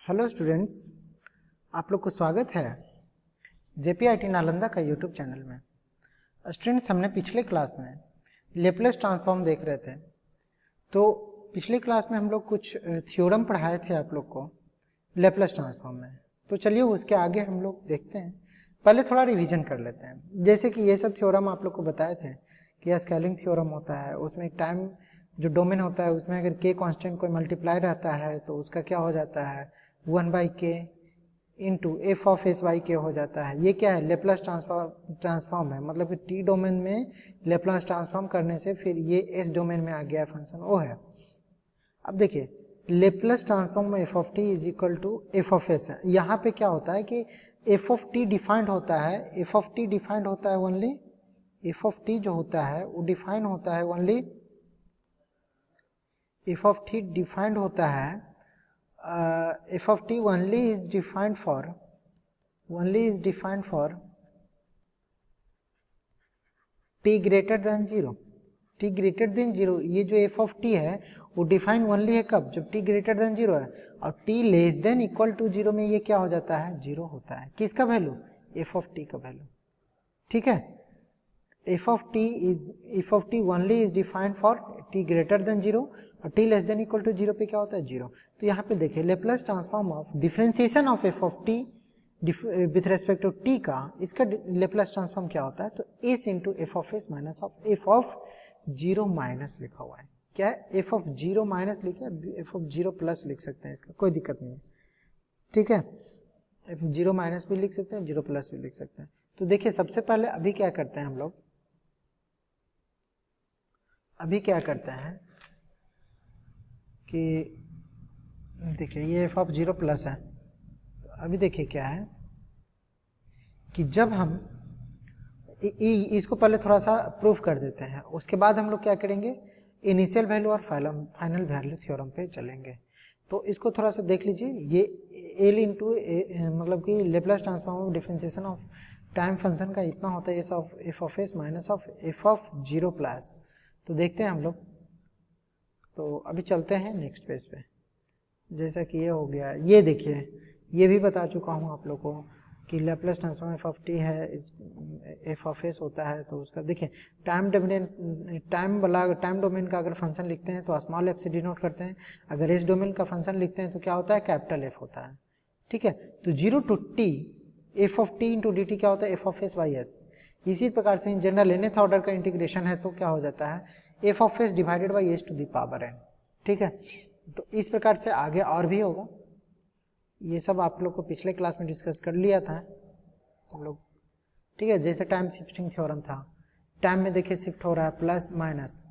Hello students, आप लोग को स्वागत है जेपीआईटी नालंदा का यूट्यूब चैनल में। स्टूडेंट्स, हमने पिछले क्लास में लेप्लेस ट्रांसफॉर्म देख रहे थे। तो पिछले क्लास में हम लोग कुछ थ्योरम पढ़ाए थे आप लोग को लेप्लेस ट्रांसफॉर्म में। तो चलिए उसके आगे हम लोग देखते हैं। पहले थोड़ा रिवीजन कर लेते हैं। जैसे कि ये सब थ्योरम आप लोग को बताए थे कि स्केलिंग थ्योरम होता है, उसमें एक टाइम जो डोमेन होता है उसमें अगर के कांस्टेंट कोई मल्टीप्लाई रहता है तो उसका क्या हो जाता है 1/k into F of s by के हो जाता है। ये क्या है? लेप्लेस ट्रांसफॉर्म है, मतलब कि टी डोमेन में लेप्लेस ट्रांसफॉर्म करने से फिर ये एस डोमेन में आ गया फंक्शन वो है। अब देखिए लेप्लेस ट्रांसफॉर्म में f of T is equal to F of s है। यहाँ पे क्या होता है कि एफ ऑफ टी डिफाइंड होता है, एफ ऑफ टी डिफाइंड होता है ओनली, एफ ऑफ टी जो होता है वो डिफाइंड होता है only, F of T defined होता है f of t only is defined for t greater than 0, t greater than 0। ये जो f of t है वो डिफाइन ओनली है कब? जब t greater than 0 है। और t less than equal to 0 में ये क्या हो जाता है? 0 होता है। किसका वैल्यू? f of t का वैल्यू। ठीक है, f of t only is defined for t greater than 0 और t less than equal to 0 पे क्या होता है? 0। तो यहाँ पे देखिए Laplace transform of differentiation of f of t with respect to t का, इसका लेप्लेस ट्रांसफॉर्म क्या होता है? तो s into F of s minus of F of 0 minus लिखा हुआ है। क्या है? एफ ऑफ 0 माइनस लिखे, एफ ऑफ 0 प्लस लिख सकते हैं, इसका कोई दिक्कत नहीं है। ठीक है, एफ 0 माइनस भी लिख सकते हैं, 0 प्लस भी लिख सकते हैं। तो देखिए सबसे पहले अभी क्या करते हैं हम लोग, अभी क्या करते हैं कि देखिए ये एफ ऑफ 0 प्लस है। तो अभी देखिए क्या है कि जब हम इसको पहले थोड़ा सा प्रूफ कर देते हैं, उसके बाद हम लोग क्या करेंगे, इनिशियल वैल्यू और फाइनल वैल्यू थ्योरम पे चलेंगे। तो इसको थोड़ा सा देख लीजिए। ये एल इंटू मतलब कि Laplace transform of differentiation of time function का इतना होता है, ये F of s minus of F of 0 plus. तो देखते हैं हम लोग। तो अभी चलते हैं नेक्स्ट पेज पे। जैसा कि ये हो गया, ये देखिए ये भी बता चुका हूँ आप लोग को कि Laplace transform F of T है, एफ ऑफ एस होता है। तो उसका देखिए टाइम डोमेन का अगर फंक्शन लिखते हैं तो स्मॉल एफ से डिनोट करते हैं, अगर एस डोमेन का फंक्शन लिखते हैं तो क्या होता है? कैपिटल एफ होता है। ठीक है, तो 0 to t f of T into D t क्या होता है? F of s by s. इसी प्रकार से इन जनरल nth ऑर्डर का इंटीग्रेशन है तो क्या हो जाता है? F of s divided by s to the power n. ठीक है, तो इस प्रकार से आगे और भी होगा। ये सब आप लोग को पिछले क्लास में डिस्कस कर लिया था हम लोग। ठीक है, जैसे टाइम शिफ्टिंग थ्योरम था, टाइम में देखिए शिफ्ट हो रहा है प्लस माइनस।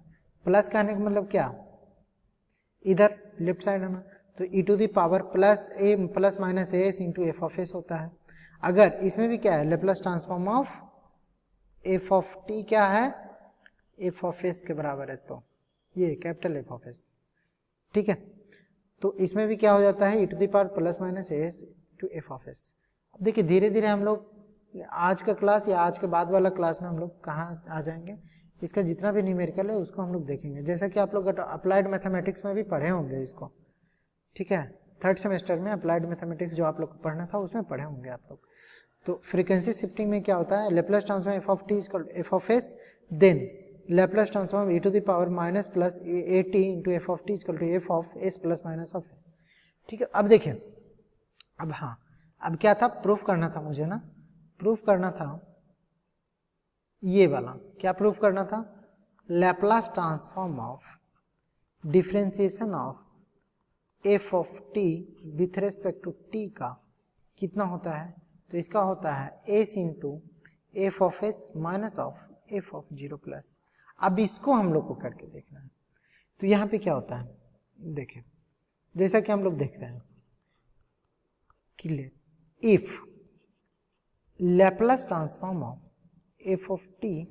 प्लस कहने का मतलब क्या? इधर लेफ्ट साइड है ना, तो E to the power plus A plus minus S into F of S होता है। अगर इसमें भी क्या है? Laplace transform of F of T क्या है? एफ ऑफ एस के बराबर है, तो ये कैपिटल एफ ऑफ एस। ठीक है, तो इसमें भी क्या हो जाता है? E to the power plus minus S to F of S. अब देखिए धीरे धीरे हम लोग आज का क्लास या आज के बाद वाला क्लास में हम लोग कहाँ आ जाएंगे, इसका जितना भी न्यूमेरिकल है उसको हम लोग देखेंगे। जैसा कि आप लोग अप्लाइड मैथमेटिक्स में भी पढ़े होंगे इसको। ठीक है, थर्ड सेमेस्टर में अप्लाइड मैथमेटिक्स जो आप लोग को पढ़ना था उसमें पढ़े होंगे आप लोग। तो फ्रीक्वेंसी शिफ्टिंग में क्या होता है? Laplace transform F of T is called f of s, then Laplace transform e to the power minus plus a t into F of T is equal to F of s plus minus of. ठीक है, अब देखिए, अब हाँ, अब क्या था? Proof करना था मुझे ना, प्रूफ करना था ये वाला। क्या प्रूफ करना था? Laplace transform of differentiation of F of t with respect to t का कितना होता है? तो इसका होता है s into F of s minus of F of 0 plus. अब इसको हम लोग को करके देखना है। तो यहाँ पे क्या होता है देखिए, जैसा कि हम लोग देखते हैं कि if Laplace transform of F of T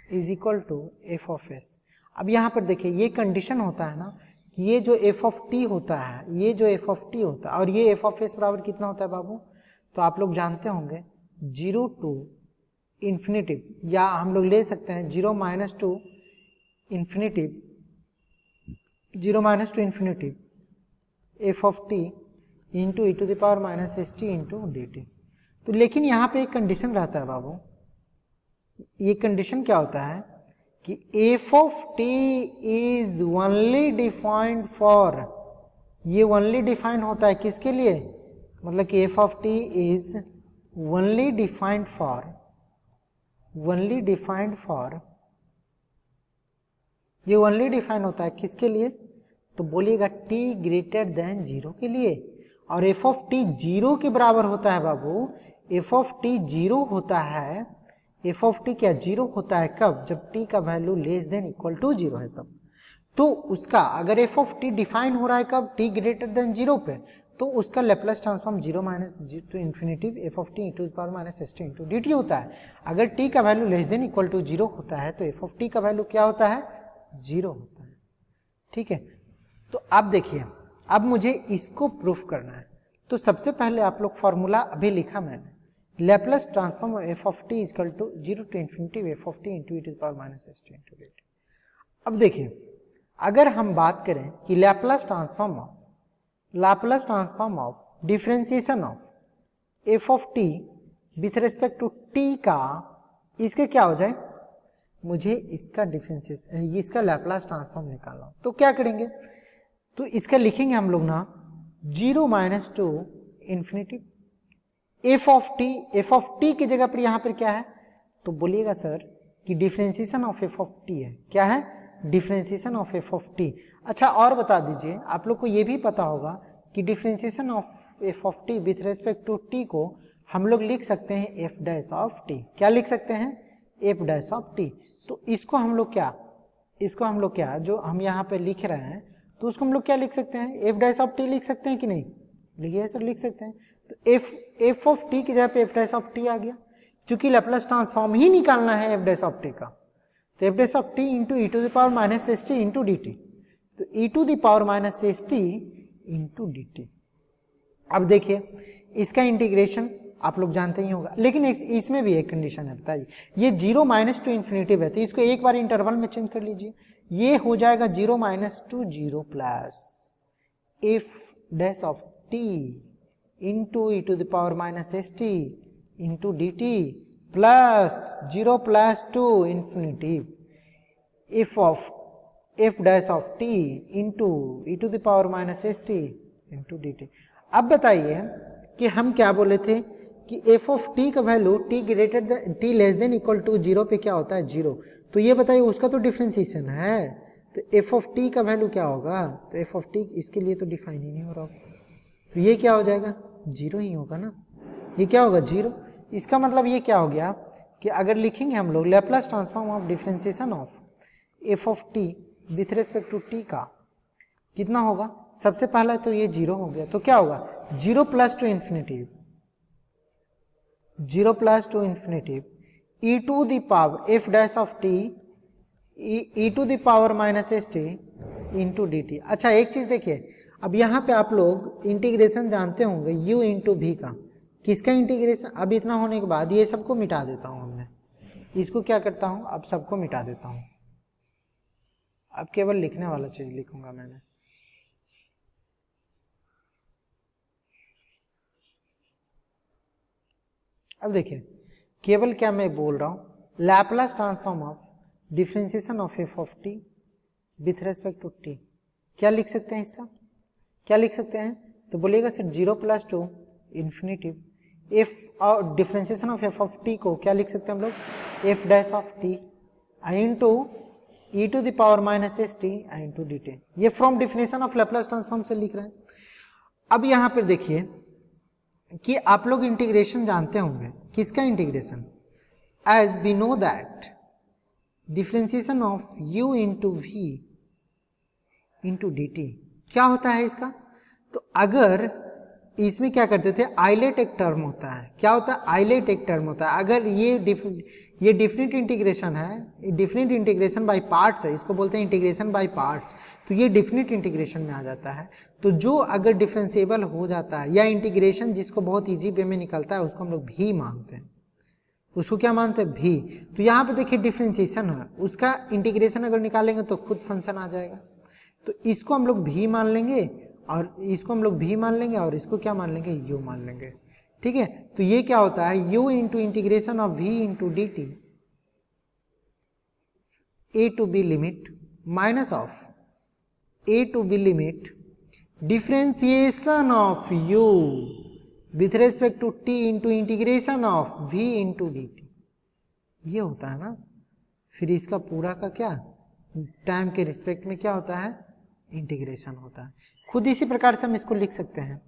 is equal to F of S. अब यहाँ पर देखिए ये कंडीशन होता है ना कि ये जो एफ ऑफ टी होता है, ये जो एफ ऑफ टी होता है और ये एफ ऑफ एस बराबर कितना होता है बाबू? तो आप लोग जानते होंगे 0 टू इन्फिनिटिव, या हम लोग ले सकते हैं 0 minus to infinitive, 0 minus to infinitive f of T into E to the power minus S T into D T. तो लेकिन यहाँ पे एक कंडीशन रहता है बाबू, ये कंडीशन क्या होता है कि f of T is only defined for, ये ओनली डिफाइंड होता है किसके लिए, मतलब कि f of T is only defined for, only defined for, ये ओनली डिफाइन होता है किसके लिए, तो बोलिएगा t ग्रेटर देन 0 के लिए। और एफ ऑफ टी 0 के बराबर होता है बाबू, एफ ऑफ टी 0 होता है, एफ ऑफ टी क्या 0 होता है कब, जब t का value less than equal to 0 है तब। तो उसका अगर एफ ऑफ टी डिफाइन हो रहा है कब, t ग्रेटर देन 0 पे, तो उसका Laplace transform 0 minus to infinity f of T into the power minus S T into D t होता है। अगर t का value less than equal to 0 होता है तो एफ ऑफ टी का वैल्यू क्या होता है, 0 होता है। ठीक है, तो अब देखिए, अब मुझे इसको प्रूफ करना है। तो सबसे पहले आप लोग फॉर्मूला अभी लिखा मैंने, Laplace transform F of t equal to 0 to infinity f of T into E to the power minus S T into D T. अब देखिए, अगर हम बात करें कि Laplace transform of differentiation of F of t with respect to t का, इसके क्या हो जाए, मुझे इसका डिफरेंशिएशन, इसका लैप्लस ट्रांसफॉर्म निकालना, तो क्या करेंगे, तो इसका लिखेंगे हम लोग ना 0 minus to infinity f of T की जगह पर यहां पर क्या है, तो बोलिएगा सर कि differentiation of F of T है, क्या है, differentiation of F of T. अच्छा और बता दीजिए, आप लोग को ये भी पता होगा कि differentiation of F of t with respect to t को हम लोग लिख सकते हैं एफ डैश ऑफ टी, क्या लिख सकते हैं, एफ डैश ऑफ टी। तो इसको हम लोग क्या, जो हम यहाँ पे लिख रहे हैं, तो उसको हम लोग क्या लिख सकते हैं, एफ डैश ऑफ टी लिख सकते हैं कि नहीं, लिखिए सर लिख सकते हैं। तो एफ ऑफ टी की जगह पे एफ डैश ऑफ टी आ गया, चूंकि लैप्लस ट्रांसफॉर्म ही निकालना है एफ डैश ऑफ टी का, तो F dash of T into E to the power minus S T into D T, तो E to the power minus S T into D T. अब देखिए इसका integration आप लोग जानते ही होगा, लेकिन इसमें भी एक कंडीशन है, बताइए, ये 0 माइनस टू इन्फिनिटी है, तो इसको एक बार इंटरवल में चेंज कर लीजिए, ये हो जाएगा 0 minus to 0 plus f dash of T into E to the power minus S T into D t प्लस 0 plus to infinity f dash of T into E to the power minus S T into D T. अब बताइए कि हम क्या बोले थे कि f of T का value t greater than, t less than equal to 0 पे क्या होता है, 0। तो ये बताइए उसका तो डिफरेंशिएशन है, तो एफ ऑफ टी का वैल्यू क्या होगा, तो एफ ऑफ टी इसके लिए तो डिफाइन ही नहीं हो रहा, तो ये क्या हो जाएगा, 0 ही होगा ना, ये क्या होगा 0। इसका मतलब ये क्या हो गया कि अगर लिखेंगे हम लोग Laplace transform of differentiation of F of t with respect to t का कितना होगा, सबसे पहला तो ये 0 हो गया, तो क्या होगा 0 plus to infinity, 0 plus to infinity e to the power f dash of t e to the power minus S T into D t. अच्छा एक चीज देखिए, अब यहाँ पे आप लोग इंटीग्रेशन जानते होंगे u इंटू भी का, किसका इंटीग्रेशन, अब इतना होने के बाद ये सबको मिटा देता हूँ मैं, इसको क्या करता हूँ, अब सबको मिटा देता हूँ, अब केवल लिखने वाला चीज लिखूंगा मैंने। अब देखिए केवल क्या मैं बोल रहा हूं, Laplace transform of differentiation of F of t with respect to t, क्या लिख सकते हैं इसका, क्या लिख सकते हैं, तो बोलिएगा sir 0 plus to infinity F और differentiation of F of T को क्या लिख सकते हैं हम लोग, F dash of T into E to the power minus S T into D T, ये from definition of Laplace transform से लिख रहे हैं। अब यहां पर देखिए कि आप लोग इंटीग्रेशन जानते होंगे, किसका integration, as we know that differentiation of u into v into D t क्या होता है इसका, तो अगर इसमें क्या करते थे, आइलेट एक टर्म होता है, क्या होता है, आइलेट एक टर्म होता है, अगर ये डिफरेंट इंटीग्रेशन है, डिफरेंट इंटीग्रेशन बाय पार्ट्स है, इसको बोलते हैं इंटीग्रेशन बाय पार्ट्स, तो ये डिफरेंट इंटीग्रेशन में आ जाता है। तो जो अगर डिफरेंशिएबल हो जाता है या इंटीग्रेशन जिसको बहुत इजी वे में निकलता है उसको हम लोग भी मानते हैं, उसको क्या मानते हैं, भी। तो यहाँ पे देखिए डिफरेंशिएशन है, उसका इंटीग्रेशन अगर निकालेंगे तो खुद फंक्शन आ जाएगा, तो इसको हम लोग भी मान लेंगे और इसको हम लोग भी मान लेंगे और इसको क्या मान लेंगे, यू मान लेंगे। ठीक है, तो ये क्या होता है, u into integration of v into D t a to b limit minus of a to b limit differentiation of u with respect to t into integration of v into D T. ये होता है ना, फिर इसका पूरा का क्या time के रिस्पेक्ट में क्या होता है, इंटीग्रेशन होता है। खुद इसी प्रकार से हम इसको लिख सकते हैं।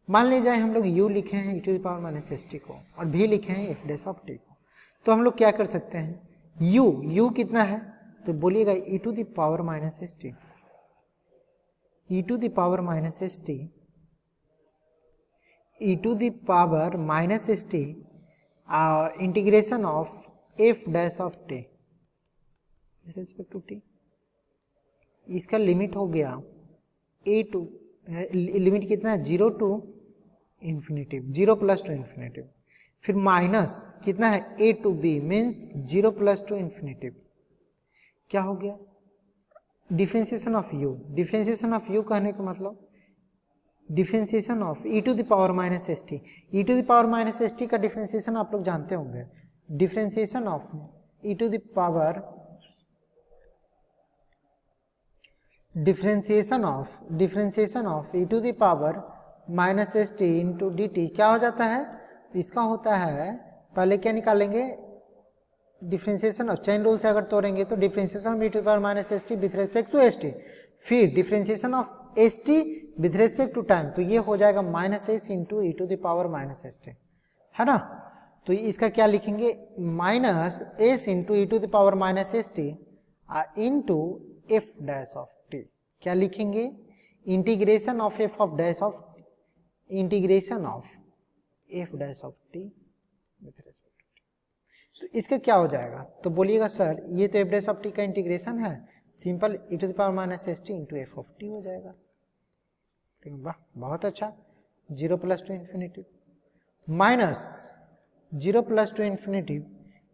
मान लीजिए हम लोग u लिखे हैं e⁻⁻ को और v लिखे हैं f' ऑफ t को, तो हम लोग क्या कर सकते हैं, u कितना है, तो बोलिएगा e⁻⁻ st e⁻ और integration of f' of t respect to t। इसका लिमिट हो गया a टू, लिमिट कितना है, 0 to infinity, 0 plus to infinity, फिर माइनस कितना है a to b means 0 plus to infinity. क्या हो गया, differentiation of u। Differentiation of u कहने का मतलब डिफरेंशिएशन ऑफ e⁻⁻st। e⁻⁻st का डिफरेंशिएशन आप लोग जानते होंगे, differentiation of differentiation of e⁻⁻st into D t क्या हो जाता है, इसका होता है, पहले क्या निकालेंगे, डिफरेंशिएशन ऑफ, चेन रूल से अगर तोड़ेंगे तो differentiation of e⁻⁻st with respect to st, फिर differentiation of st with respect to time, तो ये हो जाएगा -s इंटू e⁻⁻st, है ना। तो इसका क्या लिखेंगे, -s into e⁻⁻st into f' of t। क्या लिखेंगे, integration of f of dash of, integration of f' of t with respect to t। तो इसका क्या हो जाएगा, तो बोलिएगा सर ये तो f' ऑफ t का इंटीग्रेशन है, simple e⁻⁻st into f of t हो जाएगा। ठीक है, वाह बहुत अच्छा, 0 plus to infinity minus 0 plus to infinity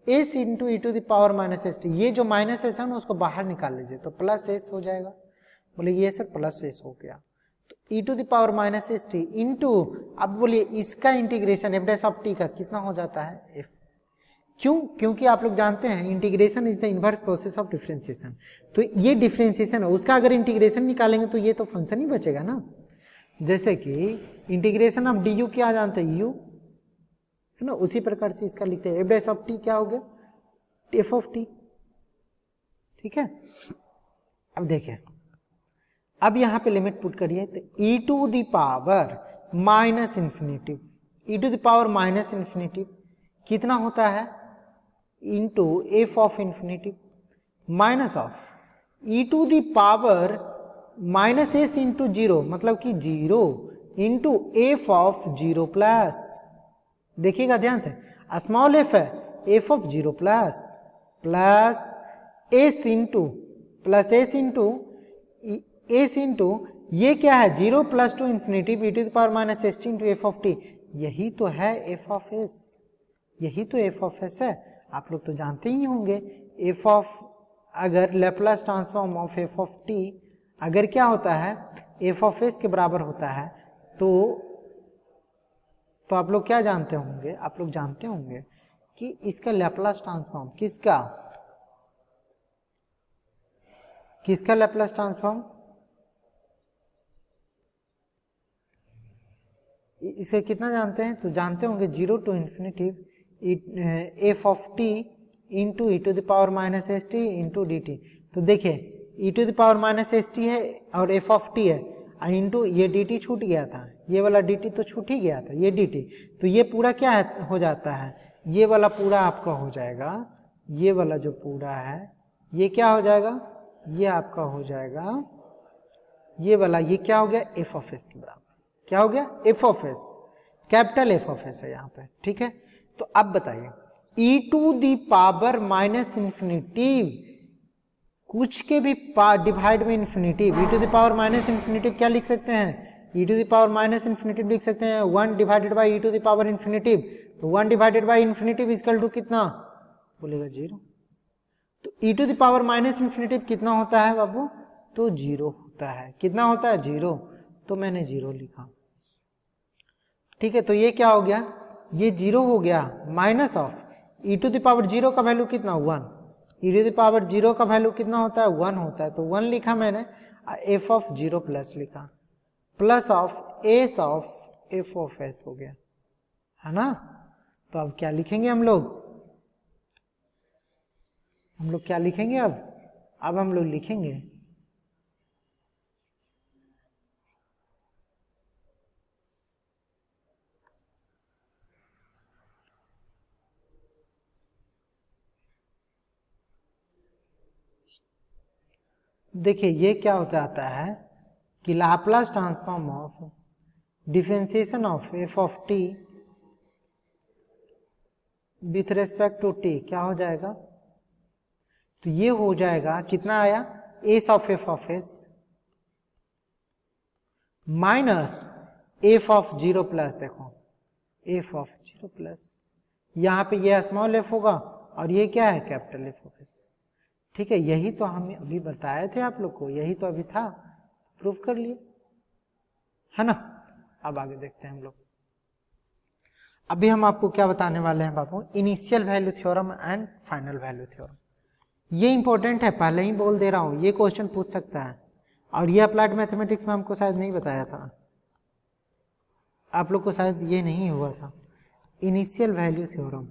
s into e⁻⁻st, ये जो माइनस एस है ना उसको बाहर निकाल लीजिए तो प्लस एस हो जाएगा। बोले ये सर प्लस एस हो गया, तो e⁻⁻st इंटू, अब बोलिए इसका इंटीग्रेशन f' ऑफ t का कितना हो जाता है, f। क्यों, क्योंकि आप लोग जानते हैं integration is the inverse process of differentiation, तो ये डिफरेंशिएशन है, उसका अगर इंटीग्रेशन निकालेंगे तो ये तो फंक्शन ही बचेगा ना। जैसे कि इंटीग्रेशन ऑफ डी यू क्या जानते हैं, u है ना, उसी प्रकार से इसका लिखते हैं f' ऑफ t क्या हो गया, f ऑफ t। ठीक है, अब देखिए, अब यहां पे लिमिट पुट करिए, तो e⁻⁻∞ कितना होता है, into f of infinity minus of e⁻⁻s into 0, मतलब कि 0 इंटू f ऑफ 0 प्लस, देखिएगा ध्यान से, स्मॉल f है, f of 0 plus plus s into plus s into ये क्या है, 0 plus to infinity e⁻⁻st into f of t, यही तो है f ऑफ s, यही तो f ऑफ s है। आप लोग तो जानते ही होंगे f ऑफ, अगर Laplace transform of f of t अगर क्या होता है, f ऑफ s के बराबर होता है, तो आप लोग क्या जानते होंगे, आप लोग जानते होंगे कि इसका लेप्लास ट्रांसफॉर्म किसका लेप्लास ट्रांसफॉर्म, इसका कितना जानते हैं, तो जानते होंगे 0 to infinity f of t into e⁻⁻st into dt। तो देखिए e⁻⁻st है और f ऑफ t है, इंटू ये dt छूट गया था, ये वाला dt तो छूट ही गया था, ये dt, तो ये पूरा क्या है, हो जाता है, ये वाला पूरा आपका हो जाएगा, ये वाला जो पूरा है ये क्या हो जाएगा, ये आपका हो जाएगा, ये वाला ये क्या हो गया, f ऑफ s के बराबर, क्या हो गया, f of s, capital f of s है यहाँ पे। ठीक है, तो अब बताइए e⁻⁻∞ कुछ के भी डिवाइड में इंफिनिटिव, e⁻∞ क्या लिख सकते हैं, e⁻∞ लिख सकते हैं 1 डिवाइडेड बाई e⁻∞, तो 1 divided by infinitive equal to कितना, बोलेगा 0। तो e⁻∞ कितना होता है बाबू, तो 0 होता है, कितना होता है, 0। तो मैंने 0 लिखा। ठीक है, तो ये क्या हो गया, ये 0 हो गया minus of e to the power 0 का वैल्यू कितना 1, e टू द पावर 0 का वैल्यू कितना होता है 1 होता है, तो 1 लिखा मैंने, f ऑफ 0 प्लस लिखा, plus of s of f of s हो गया, है ना। तो अब क्या लिखेंगे हम लोग क्या लिखेंगे अब हम लोग लिखेंगे देखिए ये क्या होता आता है कि Laplace transform of differentiation of F of t with respect to t क्या हो जाएगा, तो ये हो जाएगा कितना आया s of s minus f of 0 plus, देखो एफ ऑफ 0 प्लस, यहाँ पे ये स्मॉल एफ होगा और ये क्या है कैपिटल एफ ऑफ एस। ठीक है, यही तो हम अभी बताए थे आप लोग को, यही तो अभी था, प्रूव कर लिए, है ना। अब आगे देखते हैं हम लोग। अभी हम आपको क्या बताने वाले हैं बाबू, initial value theorem and final value theorem. ये इंपॉर्टेंट है, पहले ही बोल दे रहा हूं, ये क्वेश्चन पूछ सकता है, और ये अप्लाइड मैथमेटिक्स में हमको शायद नहीं बताया था, आप लोग को शायद ये नहीं हुआ था। Initial value theorem,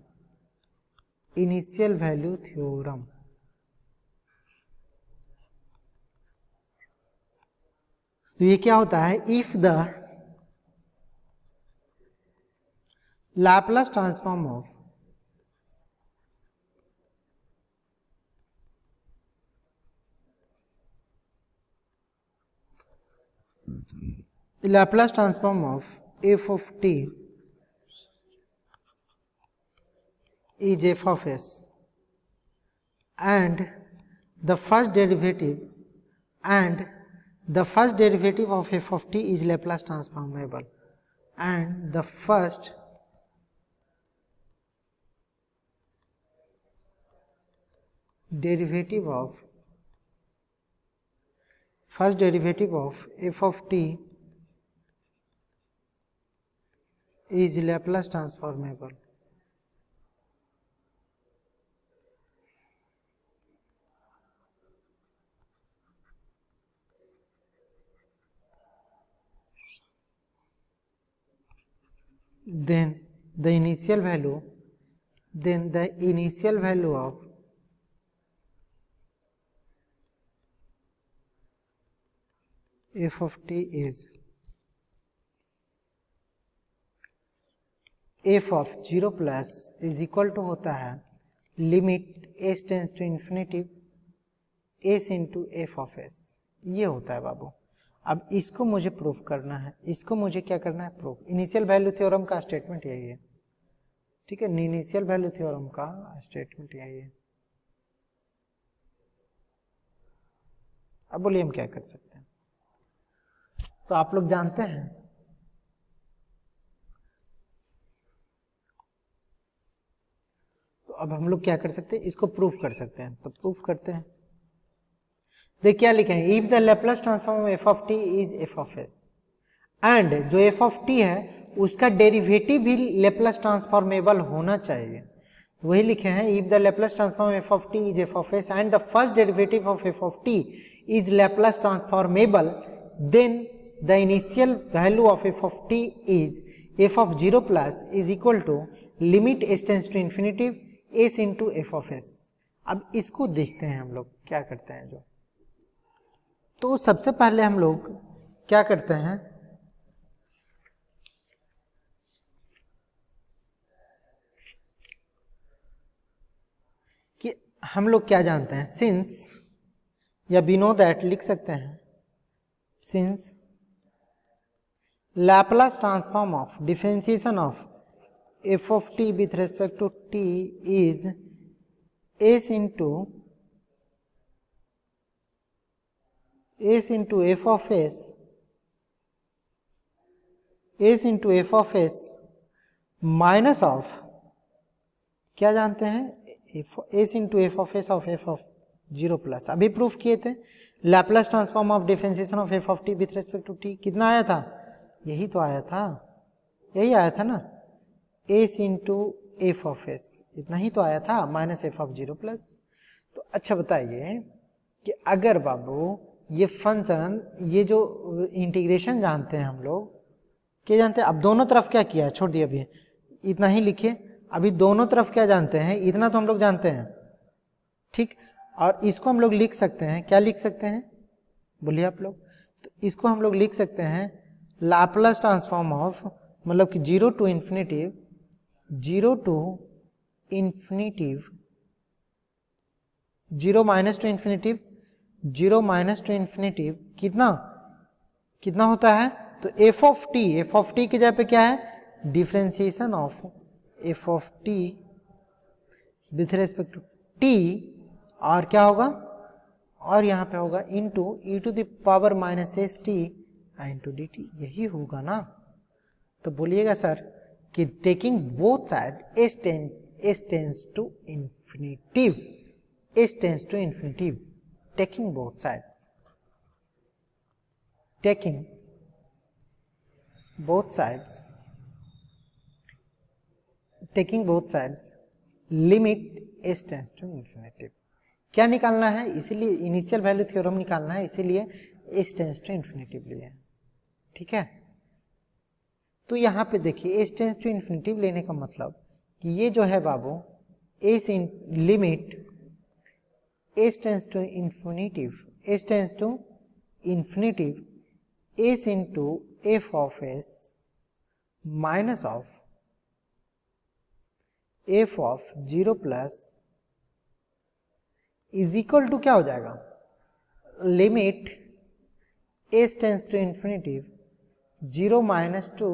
initial value theorem तो ये क्या होता है, if the Laplace transform of Laplace transform of f of t is f of s and the first derivative of f of t is Laplace transformable and the first derivative of f of t is Laplace transformable. Then the initial value of f of t is f of 0 plus is equal to होता है limit s tends to infinity s into F of s, ये होता है बाबू। अब इसको मुझे proof करना है, इसको मुझे क्या करना है प्रूफ। इनिशियल वैल्यू थ्योरम का स्टेटमेंट यही है, ठीक है, इनिशियल वैल्यू थ्योरम का स्टेटमेंट यही है। अब बोलिए हम क्या कर सकते हैं, तो आप लोग जानते हैं तो अब हम लोग क्या कर सकते हैं, इसको प्रूफ कर सकते हैं, तो प्रूफ करते हैं। देख क्या लिखे हैं, if the Laplace transform F of T is F of S and जो एफ ऑफ टी है उसका डेरिवेटिव भी लैप्लस ट्रांसफॉर्मेबल होना चाहिए, वही लिखे हैं if the Laplace transform F of T is F of S and the first derivative of F of T is Laplace transformable, then the initial value of F of T is F of 0 plus is equal to limit S tends to infinity S into F of S. अब इसको देखते हैं हम लोग क्या करते हैं जो, तो सबसे पहले हम लोग क्या करते हैं कि हम लोग क्या जानते हैं, सिंस या वी नो दैट लिख सकते हैं, since Laplace transform of differentiation of F of t with respect to t is s into F of s minus of क्या जानते हैं s into F of s of zero plus, अभी proof किए थे। Laplace transform of differentiation of F of t with respect to t कितना आया था, यही तो आया था, यही आया था ना, S into F of S, इतना ही तो आया था, minus f of zero plus. तो अच्छा बताइए कि अगर बाबू ये फंक्शन, ये जो इंटीग्रेशन जानते हैं हम लोग, क्या जानते हैं, अब दोनों तरफ क्या किया है, छोड़ दिया, अभी इतना ही लिखिए, अभी दोनों तरफ क्या जानते हैं, इतना तो हम लोग जानते हैं, ठीक। और इसको हम लोग लिख सकते हैं, क्या लिख सकते हैं, बोलिए आप लोग, तो इसको हम लोग लिख सकते हैं लैपलेस ट्रांसफॉर्म ऑफ, मतलब कि zero to infinitive, zero to infinitive, zero minus to infinitive, zero minus to infinitive, कितना कितना होता है, तो एफ ऑफ टी की जगह पे क्या है, differentiation of F of t with respect to t, और क्या होगा, और यहाँ पे होगा into e to the power minus S T into D t, यही होगा ना। तो बोलिएगा सर कि taking both side s tends to infinitive, s tends to infinitive, taking both side, taking both sides, taking both sides, limit s tends to infinity, क्या निकालना है, इसीलिए इनिशियल वैल्यू थ्योरम निकालना है, इसीलिए s tends to infinity लिए, ठीक है। तो यहाँ पे देखिए s tends to infinity लेने का मतलब कि ये जो है बाबू s in limit s tends to infinity, s tends to infinity, s into f of s minus of f of zero plus is equal to क्या हो जाएगा, limit s tends to infinitive, zero minus to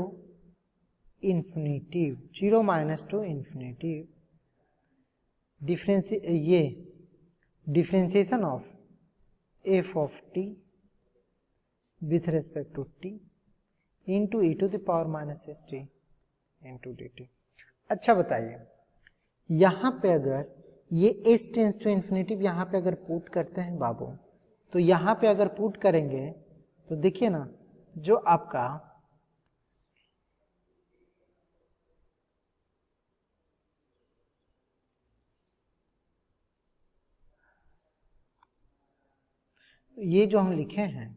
infinitive, zero minus to infinitive, ये differentiation of f of t with respect to t into e to the power minus s t into dt। अच्छा बताइए, यहाँ पे अगर ये s tends to infinitive यहाँ पे अगर पुट करते हैं बाबू, तो यहाँ पे अगर पुट करेंगे तो देखिए ना, जो आपका ये जो हम लिखे हैं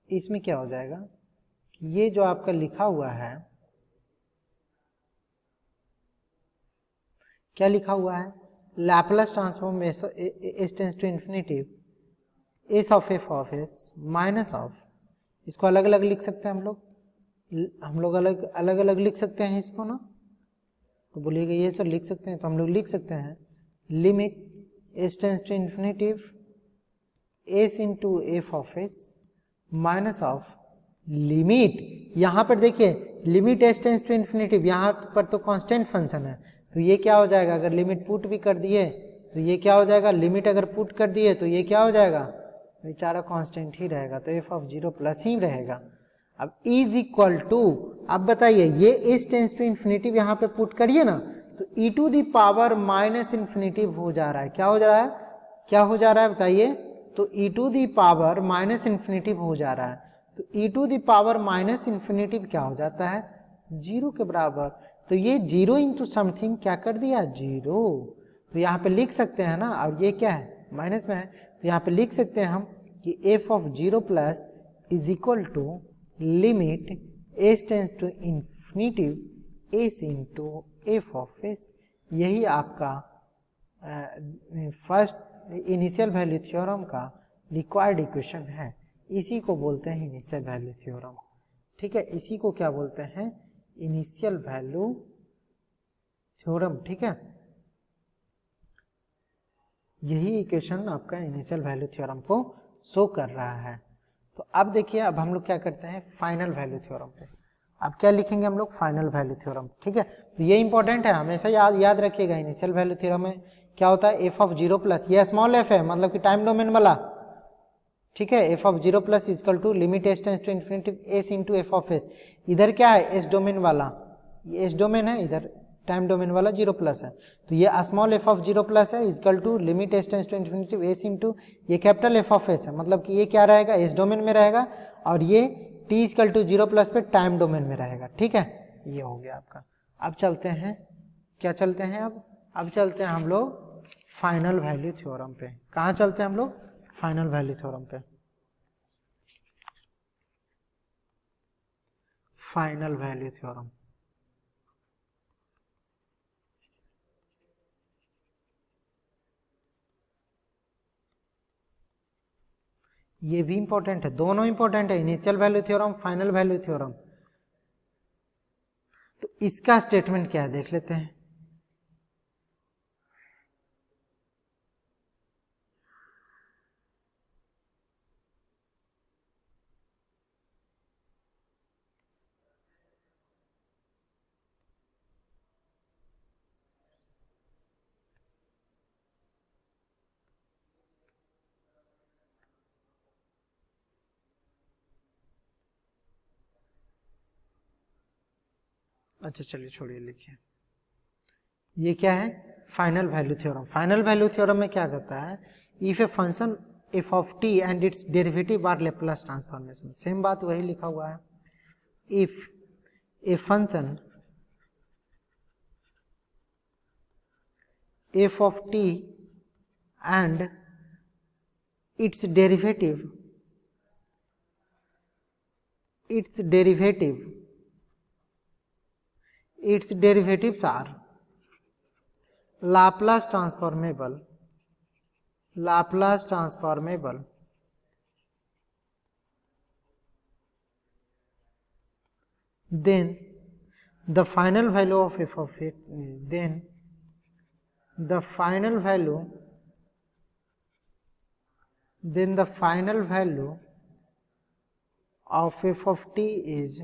इसमें क्या हो जाएगा कि ये जो आपका लिखा हुआ है, क्या लिखा हुआ है, Laplace transform s tends to infinitive s of F of s minus of, इसको अलग अलग लिख सकते हैं हम लोग अलग अलग लिख सकते हैं इसको ना, तो बोलिएगा ये सब लिख सकते हैं, तो हम लोग लिख सकते हैं limit S tends to infinitive s into F of s minus of limit, यहां पर देखिए limit S tends to infinitive, यहां पर तो कांस्टेंट फंक्शन है, तो ये क्या हो जाएगा, अगर लिमिट पुट भी कर दिए तो ये क्या हो जाएगा, लिमिट अगर पुट कर दिए तो ये क्या हो जाएगा, बेचारा कांस्टेंट ही रहेगा, तो एफ ऑफ जीरो प्लस ही रहेगा। अब इज इक्वल टू, अब बताइए ये एस टेंस टू इन्फिनिटिव यहाँ पे पुट करिए ना, तो E to the power minus infinitive हो जा रहा है, क्या हो जा रहा है, क्या हो जा रहा है बताइए, तो e to the power minus infinitive हो जा रहा है, तो e to the power minus infinitive क्या हो जाता है, जीरो के बराबर, तो ये जीरो इंटू समथिंग क्या कर दिया, जीरो, तो यहाँ पे लिख सकते हैं ना, और ये क्या है माइनस में है, तो यहाँ पे लिख सकते हैं हम कि f of zero plus is equal to limit s tends to infinitive s into F of s, यही आपका फर्स्ट इनिशियल वैल्यू थ्योरम का रिक्वायर्ड इक्वेशन है, इसी को बोलते हैं इनिशियल वैल्यू थ्योरम, ठीक है, इसी को क्या बोलते हैं, इनिशियल वैल्यू थ्योरम, ठीक है, यही इक्वेशन आपका इनिशियल वैल्यू थ्योरम को शो कर रहा है। तो अब देखिए, अब हम लोग क्या करते हैं फाइनल वैल्यू थ्योरम पे, अब क्या लिखेंगे हम लोग, फाइनल वैल्यू थ्योरम, ठीक है, तो ये इंपॉर्टेंट है, हमेशा याद रखिएगा, इनिशियल वैल्यू थ्योरम में क्या होता है, एफ ऑफ जीरो प्लस, ये स्मॉल एफ है मतलब कि टाइम डोमेन वाला, ठीक है, f of zero plus is equal to limit S tends to infinity S into F of s, इधर क्या है एस डोमेन वाला, ये एस डोमेन है, इधर टाइम डोमेन वाला 0 प्लस है, तो ये स्मॉल एफ ऑफ 0 प्लस है equal to limit S tends to infinity S into ये कैपिटल एफ ऑफ एस है, मतलब कि ये क्या रहेगा, एस डोमेन में रहेगा और ये टी इक्वल टू 0 प्लस पे टाइम डोमेन में रहेगा। ठीक है, ये हो गया आपका। अब चलते हैं, क्या चलते हैं अब चलते हैं हम लोग फाइनल वैल्यू थ्योरम पे। कहाँ चलते हैं हम लोग, फाइनल वैल्यू थ्योरम पे। फाइनल वैल्यू थ्योरम, ये भी इंपॉर्टेंट है, दोनों इंपॉर्टेंट है, initial value theorem, final value theorem. तो इसका स्टेटमेंट क्या है देख लेते हैं। अच्छा चलिए छोड़िए, लिखिए। ये क्या है, final value theorem. Final value theorem में क्या कहता है, if a function f of t and its derivative are Laplace transformation. Same बात वही लिखा हुआ है, if a function f of t and its derivatives are Laplace transformable, then the final value of f of it, then the final value of f of t is,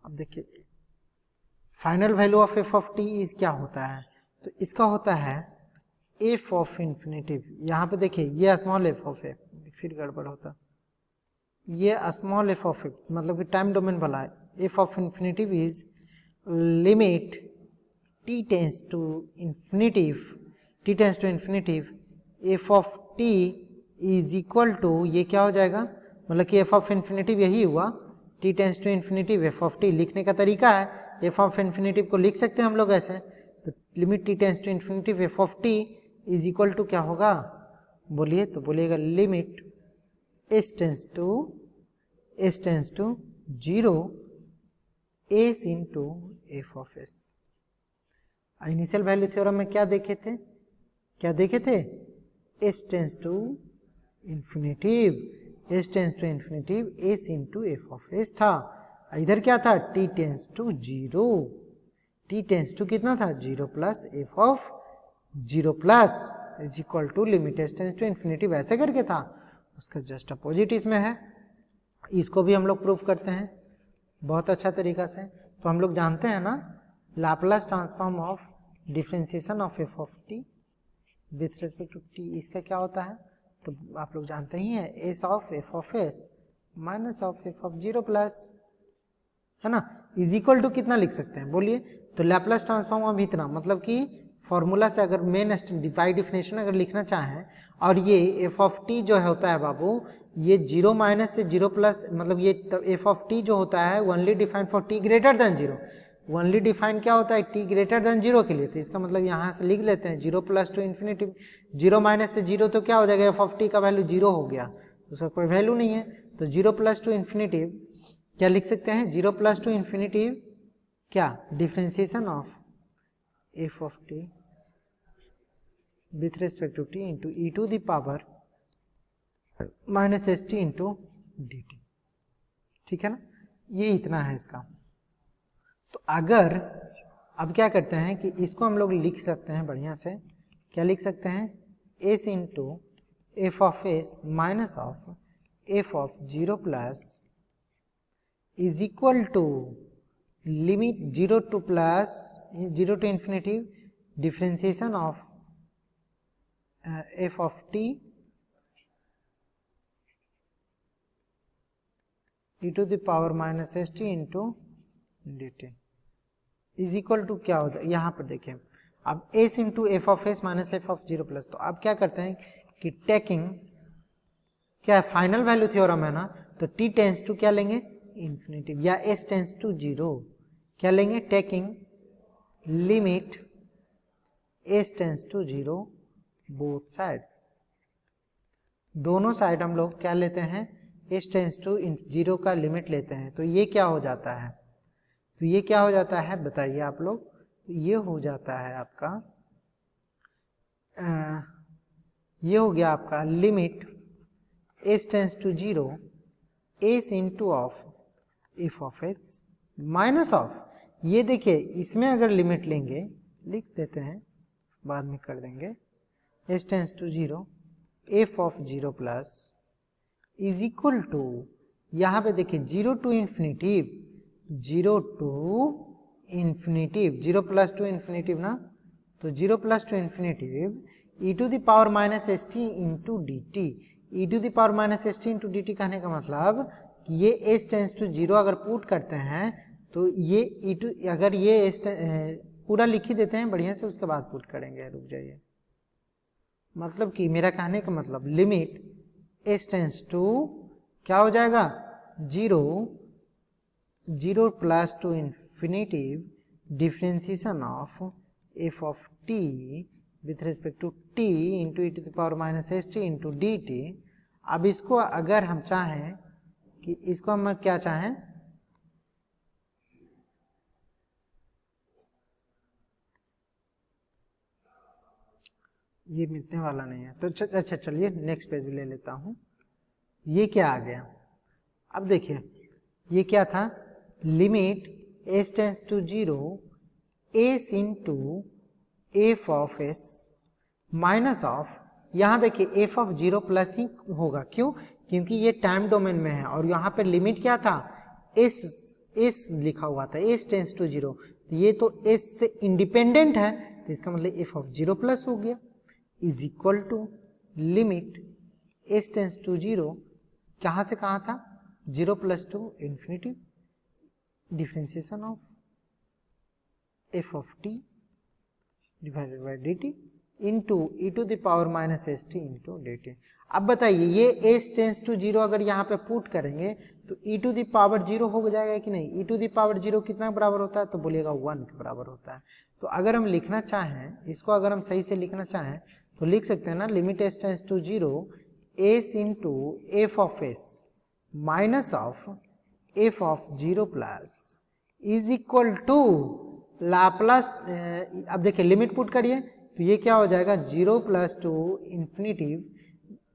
अब देखिए final value of F of T is क्या होता है, तो इसका होता है f of infinitive. यहाँ पे देखिए ये स्मॉल एफ ऑफ एफ, फिर गड़बड़ होता, ये स्मॉल एफ ऑफ एफ मतलब कि टाइम डोमेन वाला है। F of infinitive is limit t tends to infinitive f of T is equal to, ये क्या हो जाएगा, मतलब कि एफ ऑफ इन्फिनिटिव यही हुआ, t tends to infinitive f of t. लिखने का तरीका है, एफ ऑफ इन्फिनिटिव को लिख सकते हैं हम लोग ऐसे, तो limit t tends to infinitive f of T is equal to क्या होगा, बोलिए, तो बोलिएगा limit S tends to 0 s into F of s. Initial value theorem में क्या देखे थे, s tends to infinitive s into F of s था। इधर क्या था, t tends to 0, t tends to कितना था 0 plus f of 0 plus is equal to limit S tends to infinitive, ऐसे करके था। उसका जस्ट अपोजिट इसमें है, इसको भी हम लोग प्रूफ करते हैं बहुत अच्छा तरीका से। तो हम लोग जानते हैं ना Laplace transform of differentiation of F of t with respect to t, इसका क्या होता है, तो आप लोग जानते ही हैं, S of s minus of F of 0 plus, है ना, इज इक्वल टू कितना लिख सकते हैं बोलिए, तो लैप्लास ट्रांसफॉर्म अब इतना, मतलब कि फॉर्मूला से अगर मेन बाय डिफिनेशन अगर लिखना चाहें, और ये एफ ऑफ टी जो होता है बाबू, ये 0 माइनस से 0 प्लस, मतलब ये एफ ऑफ टी जो होता है only defined for T greater then 0, only define क्या होता है टी ग्रेटर देन 0 के लिए। तो इसका मतलब यहाँ से लिख लेते हैं 0 प्लस टू इन्फिनिटी, 0 माइनस से 0 तो क्या हो जाएगा, एफ ऑफ टी का वैल्यू 0 हो गया, उसका कोई वैल्यू नहीं है। तो 0 प्लस टू इन्फिनिटी क्या लिख सकते हैं, 0 प्लस टू इन्फिनिटी क्या, differentiation of F of t with respect to t into E to the power minus S T into D t. ठीक है ना, ये इतना है इसका। तो अगर अब क्या करते हैं कि इसको हम लोग लिख सकते हैं बढ़िया से, क्या लिख सकते हैं, s into F of s minus of F of 0 plus is equal to limit 0 to plus 0 to infinity differentiation of F of t e to the power minus st into dt। Is equal to क्या होता है, यहाँ पर देखें अब s into F of s minus f of zero plus. तो आप क्या करते हैं कि टेकिंग क्या फाइनल वैल्यू थ्योरम है ना, तो टी टेंस टू क्या लेंगे इंफिनिटिव, या एस टेंस टू जीरो क्या लेंगे, taking limit S tends to zero both side, दोनों साइड हम लोग क्या लेते हैं एस टेंस टू जीरो का लिमिट लेते हैं। तो ये क्या हो जाता है, तो ये क्या हो जाता है बताइए आप लोग, ये हो जाता है आपका ये हो गया आपका limit S tends to zero s into of F of s minus of, ये देखिए इसमें अगर लिमिट लेंगे लिख देते हैं बाद में कर देंगे, s tends to zero f of zero plus is equal to, यहाँ पे देखिए zero to infinitive, zero to infinitive, zero plus to infinitive ना, तो zero plus to infinitive e to the power minus S T into D t, e to the power minus S T into D t कहने का मतलब कि ये s tends to zero अगर put करते हैं तो ये ई टू, अगर ये एस पूरा लिख ही देते हैं बढ़िया से, उसके बाद पुट करेंगे, रुक जाइए, मतलब कि मेरा कहने का मतलब लिमिट एस टेंस टू क्या हो जाएगा zero, zero plus to infinitive differentiation of F of t with respect to t into E to the power minus S T into D T. अब इसको अगर हम चाहें कि इसको हम क्या चाहें, ये मिटने वाला नहीं है तो अच्छा चलिए नेक्स्ट पेज ले लेता हूं। ये क्या आ गया, अब देखिए ये क्या था, limit S tends to zero s into F of s minus of, यहां देखिए एफ ऑफ जीरो प्लस ही होगा, क्यों, क्योंकि ये टाइम डोमेन में है और यहाँ पे लिमिट क्या था एस लिखा हुआ था, एस टेंस टू जीरो, ये तो एस से इंडिपेंडेंट है, तो इसका मतलब एफ ऑफ जीरो प्लस हो गया is equal to limit S tends to zero, कहां से कहां था, zero plus to infinity differentiation of F of t divided by d t into E to the power minus S T into D T. अब बताइए ये s tends to zero अगर यहाँ पे पुट करेंगे तो E to the power zero हो जाएगा कि नहीं, ई टू द पावर जीरो कितना बराबर होता है, तो बोलिएगा 1 के बराबर होता है। तो अगर हम लिखना चाहें इसको, अगर हम सही से लिखना चाहें तो लिख सकते हैं ना, limit S tends to zero s into F of s minus of F of zero plus is equal to Laplace, अब देखिए लिमिट पुट करिए तो ये क्या हो जाएगा, zero plus to infinitive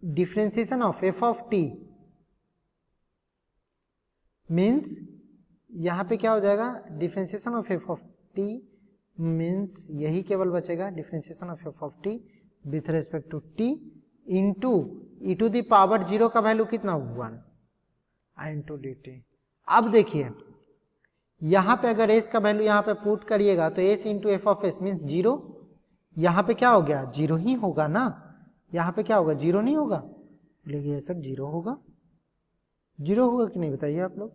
differentiation of F of t, means यहां पे क्या हो जाएगा, differentiation of F of t means यही केवल बचेगा, differentiation of F of t with respect to t into E to the power zero का value कितना 1 इंटू डी टी। अब देखिए यहां पे अगर एस का वैल्यू यहां पे पुट करिएगा तो S into F of S means zero, यहां पे क्या हो गया जीरो ही होगा ना, यहां पे क्या होगा जीरो नहीं होगा, बोलिए सर जीरो होगा, जीरो होगा कि नहीं बताइए आप लोग,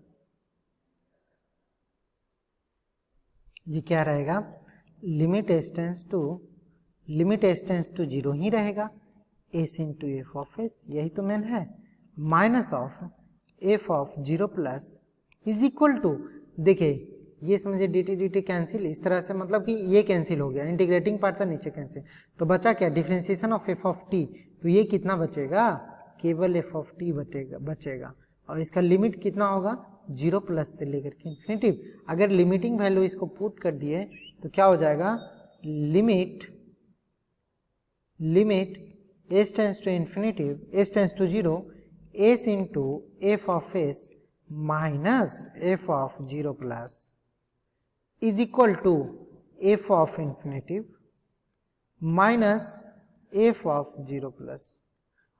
ये क्या रहेगा, limit S tends to zero ही रहेगा, S into F of S यही तो मेन है, minus of F of zero plus is equal to, देखिए ये समझिए डी टी कैंसिल, इस तरह से मतलब कि ये कैंसिल हो गया, इंटीग्रेटिंग पार्ट था नीचे कैंसिल, तो बचा क्या differentiation of F of T, तो ये कितना बचेगा, केवल एफ ऑफ टी बचेगा और इसका लिमिट कितना होगा, जीरो प्लस से लेकर के इन्फिनिटिव। अगर लिमिटिंग वैल्यू इसको पुट कर दिए तो क्या हो जाएगा, limit S tends to infinitive s tends to zero s into F of s minus f of zero plus is equal to F of infinitive minus f of zero plus.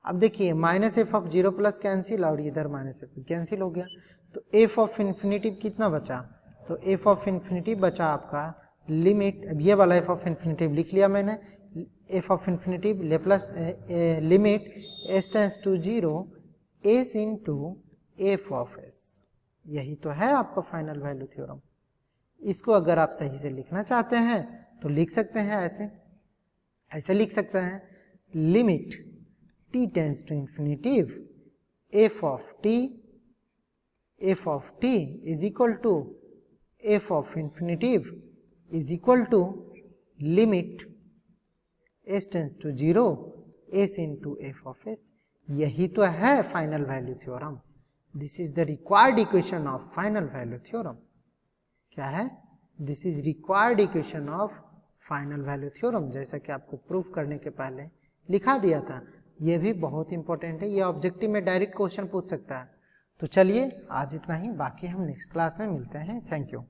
अब देखिए minus f of zero plus cancel और इधर minus F cancel हो गया, तो f of infinitive कितना बचा, तो एफ ऑफ इन्फिनिटिव बचा आपका लिमिट, अब ये वाला एफ ऑफ इन्फिनिटिव लिख लिया मैंने, f of infinitive Laplace limit S tends to zero s into F of S, यही तो है आपका फाइनल वैल्यू थ्योरम। इसको अगर आप सही से लिखना चाहते हैं तो लिख सकते हैं ऐसे लिख सकते हैं, limit t tends to infinitive f of t is equal to f of infinitive is equal to limit s tends to 0 s into f of s। यही तो है final value theorem. This is the required equation of final value theorem. क्या है? This is required equation of final value theorem, जैसा कि आपको proof करने के पहले लिखा दिया था। ये भी बहुत इंपॉर्टेंट है, ये ऑब्जेक्टिव में डायरेक्ट क्वेश्चन पूछ सकता है। तो चलिए आज इतना ही, बाकी हम नेक्स्ट क्लास में मिलते हैं। Thank you.